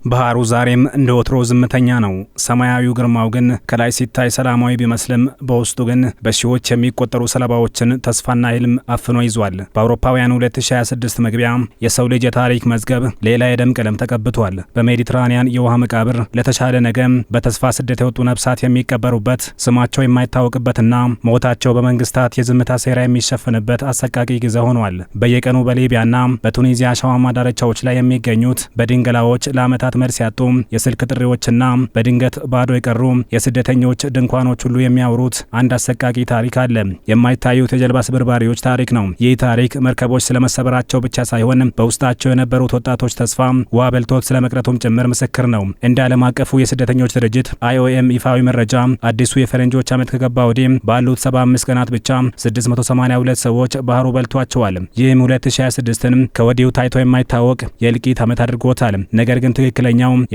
ባህሩ ዛሬም እንደ ወትሮ ዝምተኛ ነው። ሰማያዊው ግርማው ግን ከላይ ሲታይ ሰላማዊ ቢመስልም በውስጡ ግን በሺዎች የሚቆጠሩ ሰለባዎችን ተስፋና ህልም አፍኖ ይዟል። በአውሮፓውያኑ 2026 መግቢያ የሰው ልጅ የታሪክ መዝገብ ሌላ የደም ቀለም ተቀብቷል። በሜዲትራኒያን የውሃ መቃብር ለተሻለ ነገ በተስፋ ስደት የወጡ ነፍሳት የሚቀበሩበት፣ ስማቸው የማይታወቅበትና ሞታቸው በመንግስታት የዝምታ ሴራ የሚሸፍንበት አሰቃቂ ጊዜ ሆኗል። በየቀኑ በሊቢያና በቱኒዚያ ሸዋማ ዳርቻዎች ላይ የሚገኙት በድንገላዎች ለዓመታት መልስ ያጡ የስልክ ጥሪዎችና በድንገት ባዶ የቀሩ የስደተኞች ድንኳኖች ሁሉ የሚያወሩት አንድ አሰቃቂ ታሪክ አለ። የማይታዩት የጀልባ ስብርባሪዎች ታሪክ ነው። ይህ ታሪክ መርከቦች ስለመሰበራቸው ብቻ ሳይሆን በውስጣቸው የነበሩት ወጣቶች ተስፋ ውሃ በልቶት ስለመቅረቱም ጭምር ምስክር ነው። እንደ ዓለም አቀፉ የስደተኞች ድርጅት IOM ይፋዊ መረጃ አዲሱ የፈረንጆች ዓመት ከገባ ወዲህ ባሉት 75 ቀናት ብቻ 682 ሰዎች ባህሩ በልቷቸዋል። ይህም 2026ን ከወዲሁ ታይቶ የማይታወቅ የእልቂት ዓመት አድርጎታል። ነገር ግን ትክክለኛው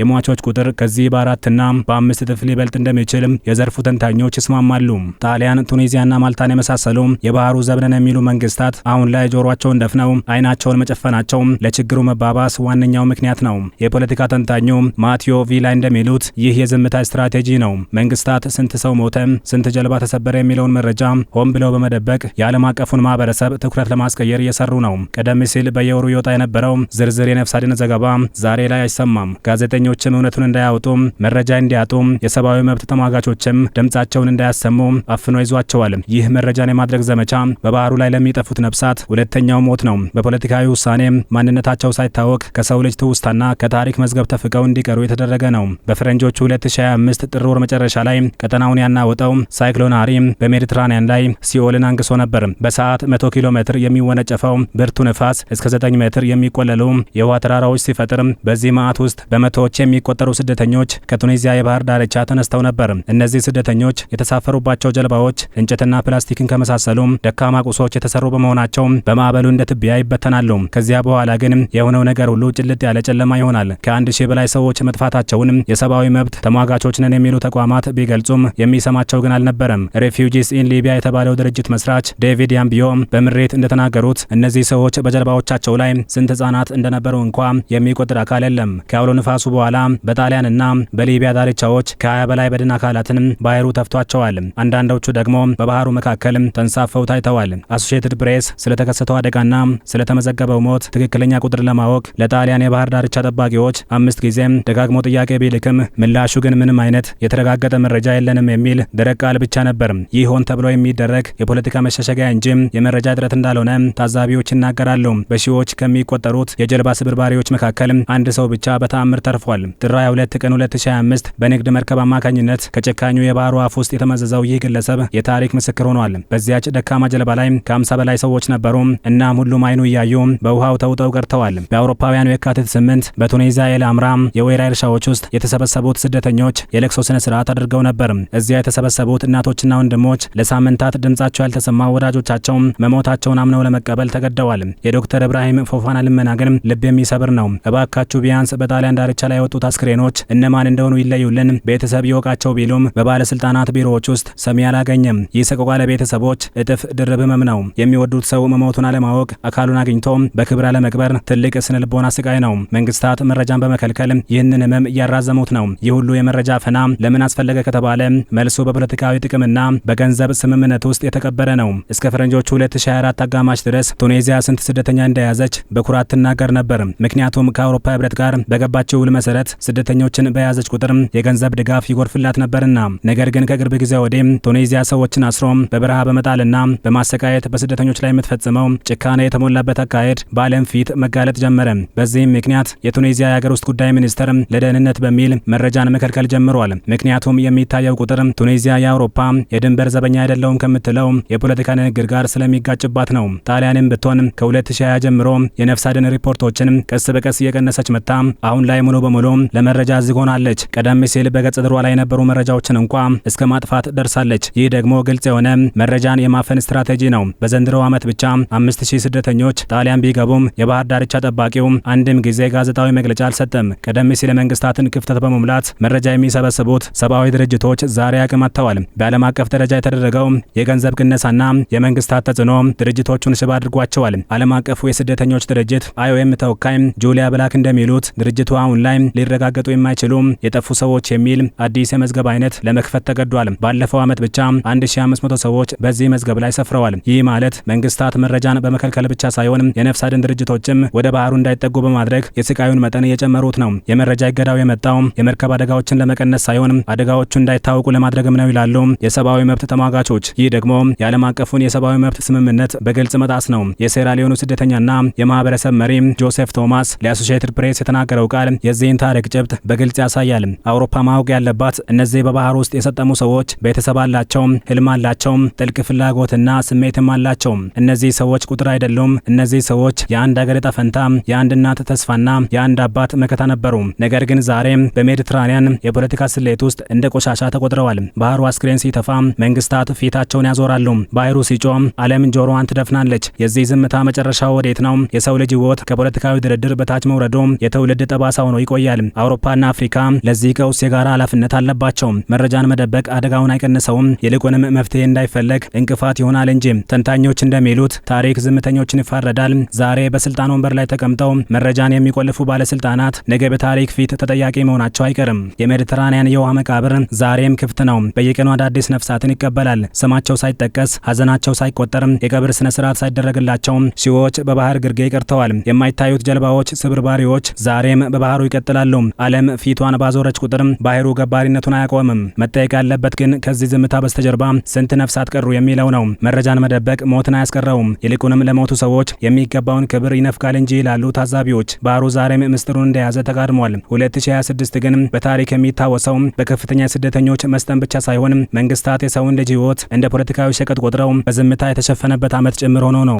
የሟቾች ቁጥር ከዚህ በ4 እና በ5 እጥፍ ሊበልጥ እንደሚችል የዘርፉ ተንታኞች ይስማማሉ። ጣሊያን፣ ቱኒዚያና ማልታን የመሳሰሉ የባህሩ ዘብነን የሚሉ መንግስታት አሁን ላይ ጆሮአቸውን ደፍነው አይናቸውን መጨፈናቸው ለችግሩ መባባስ ዋነኛው ምክንያት ነው። የፖለቲካ ተንታኙ ማቴዎ ቪላ እንደሚሉት ይህ የዝምታ ስትራቴጂ ነው። መንግስታት ስንት ሰው ሞተ፣ ስንት ጀልባ ተሰበረ የሚለውን መረጃ ሆን ብለው በመደበቅ የዓለም አቀፉን ማህበረሰብ ትኩረት ለማስቀየር እየሰሩ ነው። ቀደም ሲል በየወሩ ይወጣ የነበረው ዝርዝር የነፍስ አድን ዘገባ ዛሬ ላይ አይሰማም። ጋዜጠኞችም እውነቱን እንዳያወጡ፣ መረጃ እንዲያጡ፣ የሰብአዊ መብት ተሟጋቾችም ድምጻቸውን እንዳያሰሙ አፍኖ ይዟቸዋል። ይህ መረጃን የማድረግ ዘመቻ በባህሩ ላይ ለሚጠፉት ነፍሳት ሁለተኛው ሞት ነው። በፖለቲካዊ ውሳኔ ማንነታቸው ሳይታወቅ ከሰው ልጅ ትውስታና ከታሪክ መዝገብ ተፍቀው እንዲቀሩ የተደረገ ነው። በፈረንጆቹ 2025 ጥር ወር መጨረሻ ላይ ቀጠናውን ያናወጠው ሳይክሎን ሃሪ በሜዲትራኒያን ላይ ሲኦልን አንግሶ ነበር። በሰዓት 100 ኪሎ ሜትር የሚወነጨፈው ብርቱ ነፋስ እስከ 9 ሜትር የሚቆለሉ የውሃ ተራራዎች ሲፈጥር በዚህ ማዕት ውስጥ በመቶዎች የሚቆጠሩ ስደተኞች ከቱኒዚያ የባህር ዳርቻ ተነስተው ነበር። እነዚህ ስደተኞች የተሳፈሩባቸው ጀልባዎች እንጨትና ፕላስቲክን ከመሳሰሉ ደካማ ቁሶች የተሰሩ በመሆናቸው በማዕበሉ እንደ ትቢያ ይበተናሉ። ከዚያ በኋላ ግን የሆነው ነገር ሁሉ ጭልጥ ያለ ጨለማ ይሆናል። ከ1000 በላይ ሰዎች መጥፋታቸውን የሰብአዊ መብት ተሟጋቾች ነን የሚሉ ተቋማት ቢገልጹም የሚሰማቸው ግን አልነበረም። ሬፊውጂስ ኢን ሊቢያ የተባለው ድርጅት መስራች ዴቪድ ያምቢዮ በምሬት እንደተናገሩት እነዚህ ሰዎች በጀልባዎቻቸው ላይ ስንት ህጻናት እንደነበሩ እንኳ የሚቆጥር አካል የለም። ከአውሎ ንፋሱ በኋላ በጣሊያንና በሊቢያ ዳርቻዎች ከ20 በላይ በድን አካላትን ባህሩ ተፍቷቸዋል። አንዳንዶቹ ደግሞ በባህሩ መካከል ተንሳፈው ታይተዋል። አሶሺየትድ ፕሬስ ስለተከሰተው አደጋና ስለተመዘገበው ሞት ትክክለኛ ቁጥር ለማወቅ ለጣሊያን የባህር ዳርቻ ጠባቂዎች 5 ጊዜ ደጋግሞ ጥያቄ ቢልክም ምላሹ ግን ምንም አይነት የተረጋገጠ መረጃ የለንም የሚል ደረቅ ቃል ብቻ ነበር። ይህ ሆን ተብሎ የሚደረግ የፖለቲካ መሸሸጊያ እንጂ የመረጃ እጥረት እንዳልሆነ ታዛቢዎች ይናገራሉ። በሺዎች ከሚቆጠሩት የጀልባ ስብርባሪዎች መካከል አንድ ሰው ብቻ በተአምር ተርፏል። ጥር 22 ቀን 2025 በንግድ መርከብ አማካኝነት ከጨካኙ የባህሩ አፍ ውስጥ የተመዘዘው ይህ ግለሰብ የታሪክ ምስክር ሆኗል። በዚያች ደካማ ጀልባ ላይ ከ50 በላይ ሰዎች ነበሩ። እናም ሁሉም አይኑ እያዩ በውሃው ተውጠው ቀርተዋል። በአውሮፓውያኑ የካቲት 8 በቱኒዚያ ኤል አምራ የወይራ እርሻዎች ውስጥ የተሰበሰቡት ስደተኞች የለቅሶ ስነ ስርዓት አድርገው ነበር። እዚያ የተሰበሰቡት እናቶችና ወንድሞች ለሳምንታት ድምጻቸው ያልተሰማ ወዳጆቻቸው መሞታቸውን አምነው ለመቀበል ተገደዋል። የዶክተር ኢብራሂም ፎፋና ልመና ግን ልብ የሚሰብር ነው። እባካችሁ ቢያንስ በጣሊያን ዳርቻ ላይ የወጡት አስክሬኖች እነማን እንደሆኑ ይለዩልን፣ ቤተሰብ ይወቃቸው ቢሉም በባለስልጣናት ቢሮዎች ውስጥ ሰሚ አላገኘም። ይህ ሰቆቃ ለቤተሰቦች እጥፍ ድርብ ህመም ነው። የሚወዱት ሰው መሞቱን አለማወቅ፣ አካሉን አግኝቶ በክብር አለመቅበር ትልቅ ስነ ልቦና ስቃይ ነው። መንግስታት መረጃን በመከልከል ይህንን ህመም እያራዘሙት ነው። ይህ ሁሉ የመረጃ ፈና ለምን አስፈለገ ከተባለ መልሱ በፖለቲካዊ ጥቅምና በገንዘብ ስምምነት ውስጥ የተቀበረ ነው። እስከ ፈረንጆቹ 2024 አጋማሽ ድረስ ቱኒዚያ ስንት ስደተኛ እንደያዘች በኩራት ትናገር ነበር። ምክንያቱም ከአውሮፓ ህብረት ጋር በገባቸው ውል መሰረት ስደተኞችን በያዘች ቁጥር የገንዘብ ድጋፍ ይጎርፍላት ነበርና። ነገር ግን ከቅርብ ጊዜ ወዲህ ቱኒዚያ ሰዎችን አስሮ በበረሃ በመጣልና በማሰቃየት በስደተኞች ላይ የምትፈጽመው ጭካኔ የተሞላበት አካሄድ በዓለም ፊት መጋለጥ ጀመረ። በዚህም ምክንያት የቱኒዚያ የሀገር ውስጥ ጉዳይ ሚኒስትር ለደህንነት በሚል መረጃን መከልከል ጀምሯል። ምክንያቱም የሚታየው ቁጥር ቱኒዚያ የአውሮፓ የድንበር ዘበኛ አይደለውም ከምትለው የፖለቲካ ንግግር ጋር ስለሚጋጭባት ነው። ጣሊያንም ብትሆን ከ2020 ጀምሮ የነፍስ አድን ሪፖርቶችን ቀስ በቀስ እየቀነሰች መጣ አሁን ላይ ሙሉ በሙሉ ለመረጃ ዝግ ሆናለች። ቀደም ሲል በገጽ ድሯ ላይ የነበሩ መረጃዎችን እንኳ እስከ ማጥፋት ደርሳለች። ይህ ደግሞ ግልጽ የሆነ መረጃን የማፈን ስትራቴጂ ነው። በዘንድሮው ዓመት ብቻ 5000 ስደተኞች ጣሊያን ቢገቡም የባህር ዳርቻ ጠባቂው አንድም ጊዜ ጋዜጣዊ መግለጫ አልሰጠም። ቀደም ሲል መንግስታትን ክፍተት በመሙላት መረጃ የሚሰበስቡት ሰብአዊ ድርጅቶች ዛሬ አቅም አጥተዋል። በዓለም አቀፍ ደረጃ የተደረገው የገንዘብ ቅነሳና የመንግስታት ተጽዕኖ ድርጅቶቹን ሽባ አድርጓቸዋል። ዓለም አቀፉ የስደተኞች ድርጅት IOM ተወካይ ጁሊያ ብላክ እንደሚሉት ድርጅቱ አሁን ላይ ሊረጋገጡ የማይችሉ የጠፉ ሰዎች የሚል አዲስ የመዝገብ አይነት ለመክፈት ተገዷል። ባለፈው ዓመት ብቻ 1500 ሰዎች በዚህ መዝገብ ላይ ሰፍረዋል። ይህ ማለት መንግስታት መረጃን በመከልከል ብቻ ሳይሆን የነፍስ አድን ድርጅቶችም ወደ ባህሩ እንዳይጠጉ በማድረግ የስቃዩን መጠን እየጨመሩት ነው። የመረጃ እገዳው የመጣው የመርከብ አደጋዎችን ለመቀነስ ሳይሆን አደጋዎቹ እንዳይታወቁ ለማድረግም ነው ይላሉ የሰብአዊ መብት ተሟጋቾች። ይህ ደግሞ የዓለም አቀፉን የሰብአዊ መብት ስምምነት በግልጽ መጣስ ነው። የሴራሊዮኑ ስደተኛና የማህበረሰብ መሪ ጆሴፍ ቶማስ ለአሶሺየትድ ፕሬስ የተናገረው ቃል የዚህን ታሪክ ጭብጥ በግልጽ ያሳያል። አውሮፓ ማወቅ ያለባት እነዚህ በባህር ውስጥ የሰጠሙ ሰዎች ቤተሰብ አላቸው፣ ህልም አላቸው፣ ጥልቅ ፍላጎትና ስሜትም አላቸው። እነዚህ ሰዎች ቁጥር አይደሉም። እነዚህ ሰዎች የአንድ ሀገር ዕጣ ፈንታ፣ የአንድ እናት ተስፋና የአንድ አባት መከታ ነበሩ። ነገር ግን ዛሬ በሜዲትራኒያን የፖለቲካ ስሌት ውስጥ እንደ ቆሻሻ ተቆጥረዋል። ባህሩ አስክሬን ሲተፋ መንግስታት ፊታቸውን ያዞራሉ። ባህሩ ሲጮህ ዓለም ጆሮዋን ትደፍናለች። የዚህ ዝምታ መጨረሻው ወዴት ነው? የሰው ልጅ ህይወት ከፖለቲካዊ ድርድር በታች መውረዱ የትውልድ ጠባሳ ሆኖ ይቆያል። አውሮፓና አፍሪካ ለዚህ ቀውስ የጋራ ኃላፊነት አለባቸው። መረጃን መደበቅ አደጋውን አይቀንሰውም፣ ይልቁንም መፍትሄ እንዳይፈለግ እንቅፋት ይሆናል እንጂ። ተንታኞች እንደሚሉት ታሪክ ዝምተኞችን ይፋረዳል። ዛሬ በስልጣን ወንበር ላይ ተቀምጠው መረጃን የሚቆልፉ ባለስልጣናት ነገ በታሪክ ፊት ተጠያቂ መሆናቸው አይቀርም። የሜዲትራኒያን የውሃ መቃብር ዛሬም ክፍት ነው። በየቀኑ አዳዲስ ነፍሳትን ይቀበላል። ስማቸው ሳይጠቀስ፣ ሀዘናቸው ሳይቆጠር፣ የቀብር ስነ ስርዓት ሳይደረግላቸው ሺዎች በባህር ግርጌ ቀርተዋል። የማይታዩት ጀልባዎች ስብርባሪዎች ዛሬም በባህሩ ይቀጥላሉ። ዓለም ፊቷን ባዞረች ቁጥር ባህሩ ገባሪነቱን አያቆምም። መጠየቅ ያለበት ግን ከዚህ ዝምታ በስተጀርባ ስንት ነፍሳት ቀሩ የሚለው ነው። መረጃን መደበቅ ሞትን አያስቀረውም፣ ይልቁንም ለሞቱ ሰዎች የሚገባውን ክብር ይነፍጋል እንጂ ይላሉ ታዛቢዎች። ባህሩ ዛሬም ምስጢሩን እንደያዘ ተጋድሟል። 2026 ግን በታሪክ የሚታወሰው በከፍተኛ ስደተኞች መስጠም ብቻ ሳይሆን መንግስታት የሰውን ልጅ ህይወት እንደ ፖለቲካዊ ሸቀጥ ቆጥረው በዝምታ የተሸፈነበት ዓመት ጭምር ሆኖ ነው።